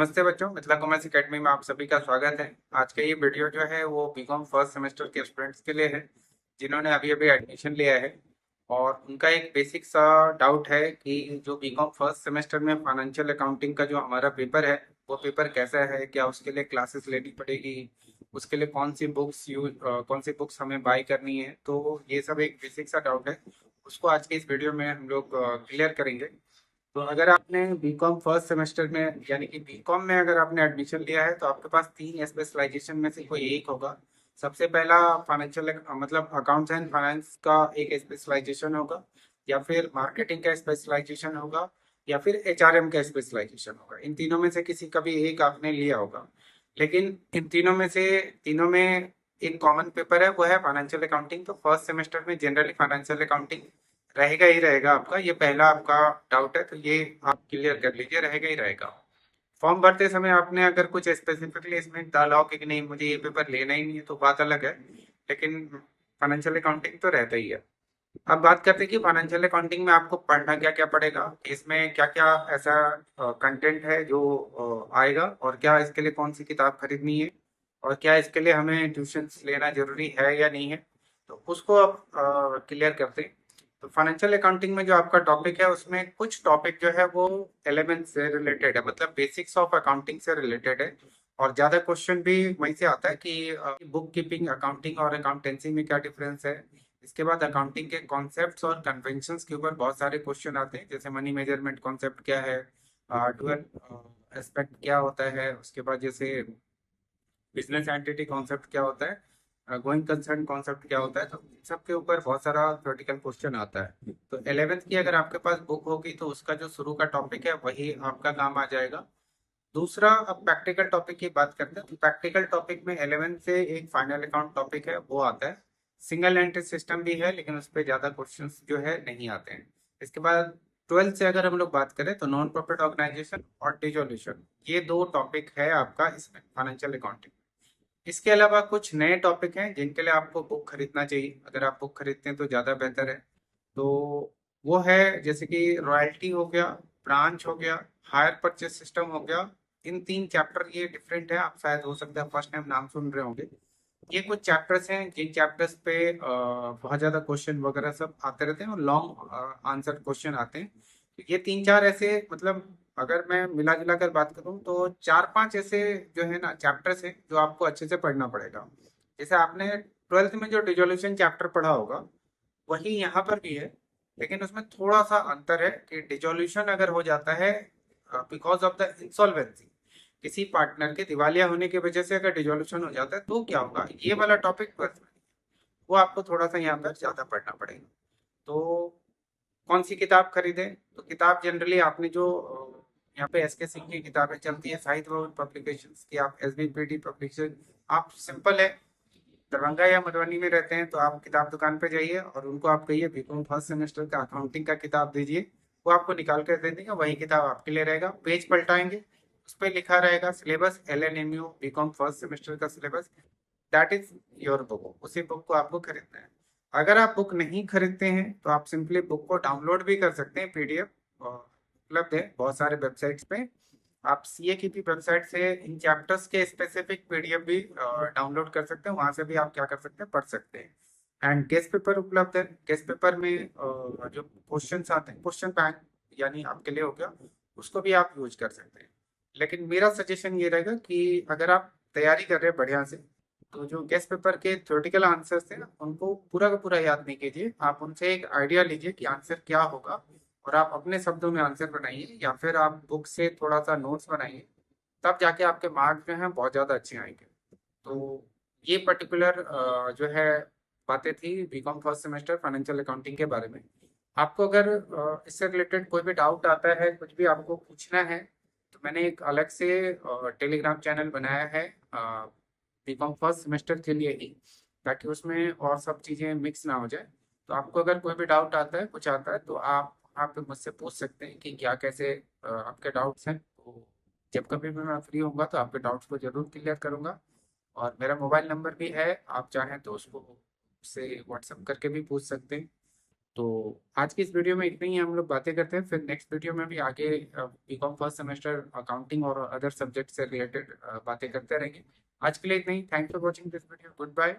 नमस्ते बच्चों, Mithila commerce academy में आप सभी का स्वागत है। आज का ये वीडियो जो है वो बीकॉम फर्स्ट सेमेस्टर के स्टूडेंट्स के लिए है जिन्होंने अभी अभी एडमिशन लिया है और उनका एक बेसिक सा डाउट है कि जो बीकॉम फर्स्ट सेमेस्टर में फाइनेंशियल अकाउंटिंग का जो हमारा पेपर है वो पेपर कैसा है, क्या उसके लिए क्लासेस लेनी पड़ेगी, उसके लिए कौन सी बुक्स हमें बाय करनी है। तो ये सब एक बेसिक सा डाउट है, उसको आज के इस वीडियो में हम लोग क्लियर करेंगे। तो अगर आपने बीकॉम फर्स्ट सेमेस्टर में यानी कि बीकॉम में अगर आपने एडमिशन लिया है तो आपके पास तीन स्पेशलाइजेशन में से कोई एक होगा। सबसे पहला फाइनेंशियल मतलब अकाउंट्स एंड फाइनेंस का एक स्पेशलाइजेशन होगा, या फिर मार्केटिंग का स्पेशलाइजेशन होगा, या फिर एचआरएम का स्पेशलाइजेशन होगा। इन तीनों में से किसी का भी एक आपने लिया होगा। लेकिन इन तीनों में एक कॉमन पेपर है, वो है फाइनेंशियल अकाउंटिंग। तो फर्स्ट सेमेस्टर में जनरली फाइनेंशियल अकाउंटिंग रहेगा ही रहेगा आपका। ये पहला आपका डाउट है तो ये आप क्लियर कर लीजिए, रहेगा ही रहेगा। फॉर्म भरते समय आपने अगर कुछ स्पेसिफिकली इसमें डाला हो कि नहीं मुझे ये पेपर लेना ही नहीं है तो बात अलग है, लेकिन फाइनेंशियल अकाउंटिंग तो रहता ही है। अब बात करते हैं कि फाइनेंशियल अकाउंटिंग में आपको पढ़ना क्या क्या पड़ेगा, इसमें क्या क्या ऐसा कंटेंट है जो आएगा, और क्या इसके लिए कौन सी किताब खरीदनी है, और क्या इसके लिए हमें ट्यूशंस लेना जरूरी है या नहीं है। तो उसको आप क्लियर करते हैं। तो फाइनेंशियल अकाउंटिंग में जो आपका टॉपिक है उसमें कुछ टॉपिक जो है वो एलिमेंट से रिलेटेड है, मतलब बेसिक्स ऑफ अकाउंटिंग से रिलेटेड है। और ज्यादा क्वेश्चन भी वहीं से आता है कि बुक कीपिंग, अकाउंटिंग और अकाउंटेंसी में क्या डिफरेंस है। इसके बाद अकाउंटिंग के कॉन्सेप्ट्स और कन्वेंशंस के ऊपर बहुत सारे क्वेश्चन आते हैं, जैसे मनी मेजरमेंट कॉन्सेप्ट क्या है, डुअल एस्पेक्ट क्या होता है, उसके बाद जैसे बिजनेस एंटिटी कॉन्सेप्ट क्या होता है, गोइंग कंसर्न कॉन्सेप्ट क्या होता है। तो इन सब के ऊपर बहुत सारा थ्योरेटिकल क्वेश्चन आता है। तो 11th की अगर आपके पास बुक होगी तो उसका जो शुरू का टॉपिक है वही आपका काम आ जाएगा। दूसरा, अब प्रैक्टिकल टॉपिक की बात करते हैं तो प्रैक्टिकल टॉपिक में 11 से एक फाइनल अकाउंट टॉपिक है वो आता है। सिंगल एंट्री सिस्टम भी है लेकिन उस पर ज्यादा क्वेश्चंस जो है नहीं आते हैं। इसके बाद 12 से अगर हम लोग बात करें तो नॉन प्रॉफिट ऑर्गेनाइजेशन और डिसोल्यूशन, ये दो टॉपिक है आपका इसमें फाइनेंशियल अकाउंटिंग। इसके अलावा कुछ नए टॉपिक हैं जिनके लिए आपको बुक खरीदना चाहिए, अगर आप बुक खरीदते हैं तो ज़्यादा बेहतर है। तो वो है जैसे कि रॉयल्टी हो गया, ब्रांच हो गया, हायर परचेस सिस्टम हो गया। इन तीन चैप्टर ये डिफरेंट है, आप शायद हो सकता है फर्स्ट टाइम नाम सुन रहे होंगे। ये कुछ चैप्टर्स हैं जिन चैप्टर्स पे बहुत ज़्यादा क्वेश्चन वगैरह सब आते रहते हैं और लॉन्ग आंसर क्वेश्चन आते हैं। तो ये तीन चार ऐसे, मतलब अगर मैं मिला जुला कर बात करूं तो चार पांच ऐसे जो है ना चैप्टर्स हैं जो आपको अच्छे से पढ़ना पड़ेगा। जैसे आपने 12th में जो डिसोल्यूशन चैप्टर पढ़ा होगा वही यहाँ पर भी है, लेकिन उसमें थोड़ा सा अंतर है कि डिसोल्यूशन अगर हो जाता है बिकॉज ऑफ द इंसॉल्वेंसी, किसी पार्टनर के दिवालिया होने की वजह से अगर डिसोल्यूशन हो जाता है तो क्या होगा, ये वाला टॉपिक पर वो आपको थोड़ा सा यहाँ पर ज्यादा पढ़ना पड़ेगा। तो कौन सी किताब खरीदें, तो किताब जनरली आपने जो यहाँ पे एस के सिंह की किताबें चलती है साहित्य भवन पब्लिकेशंस की, आप S B P D publication, आप सिंपल है दरभंगा या मधुबनी में रहते हैं तो आप किताब दुकान पे जाइए और उनको आप कहिए बीकॉम फर्स्ट सेमेस्टर का अकाउंटिंग का किताब दीजिए, वो आपको निकाल कर दे देंगे। वही किताब आपके लिए रहेगा, पेज पलटाएंगे उस पर लिखा रहेगा syllabus L N M U BCom first semester का syllabus, that is your book. उसी बुक को आपको खरीदना है। अगर आप बुक नहीं खरीदते हैं तो आप सिंपली बुक को डाउनलोड भी कर सकते हैं, पीडीएफ उपलब्ध है बहुत सारे वेबसाइट्स पे। आप सीए की भी वेबसाइट से इन चैप्टर्स के स्पेसिफिक पीडीएफ भी डाउनलोड कर सकते हैं, वहां से भी आप क्या कर सकते हैं, पढ़ सकते हैं। एंड गेस्ट पेपर उपलब्ध है, गेस्ट पेपर में जो क्वेश्चंस आते हैं क्वेश्चन बैंक यानी आपके लिए हो गया, उसको भी आप यूज कर सकते हैं। लेकिन मेरा सजेशन ये रहेगा कि अगर आप तैयारी कर रहे हैं बढ़िया से तो जो गेस्ट पेपर के थ्योरेटिकल आंसर्स थे ना उनको पूरा का पूरा याद नहीं कीजिए, आप उनसे एक आइडिया लीजिए कि आंसर क्या होगा और आप अपने शब्दों में आंसर बनाइए या फिर आप बुक से थोड़ा सा नोट्स बनाइए, तब जाके आपके मार्क्स जो हैं बहुत ज़्यादा अच्छे आएंगे। तो ये पर्टिकुलर जो है बातें थी BCom first semester financial accounting के बारे में। आपको अगर इससे रिलेटेड कोई भी डाउट आता है, कुछ भी आपको पूछना है, तो मैंने एक अलग से टेलीग्राम चैनल बनाया है बीकॉम फर्स्ट सेमेस्टर के लिए ही, ताकि उसमें और सब चीज़ें मिक्स ना हो जाए। तो आपको अगर कोई भी डाउट आता है, कुछ आता है, तो आप वहाँ पे मुझसे पूछ सकते हैं कि क्या कैसे आपके डाउट्स हैं। तो जब कभी भी मैं फ्री होऊंगा तो आपके डाउट्स को जरूर क्लियर करूंगा। और मेरा मोबाइल नंबर भी है, आप चाहें तो उसको से व्हाट्सअप करके भी पूछ सकते हैं। तो आज की इस वीडियो में इतनी ही हम लोग बातें करते हैं, फिर नेक्स्ट वीडियो में भी आगे बीकॉम फर्स्ट सेमेस्टर अकाउंटिंग और अदर सब्जेक्ट से रिलेटेड बातें करते रहेंगे। आज के लिए इतना ही। Thanks for watching this video. Good bye.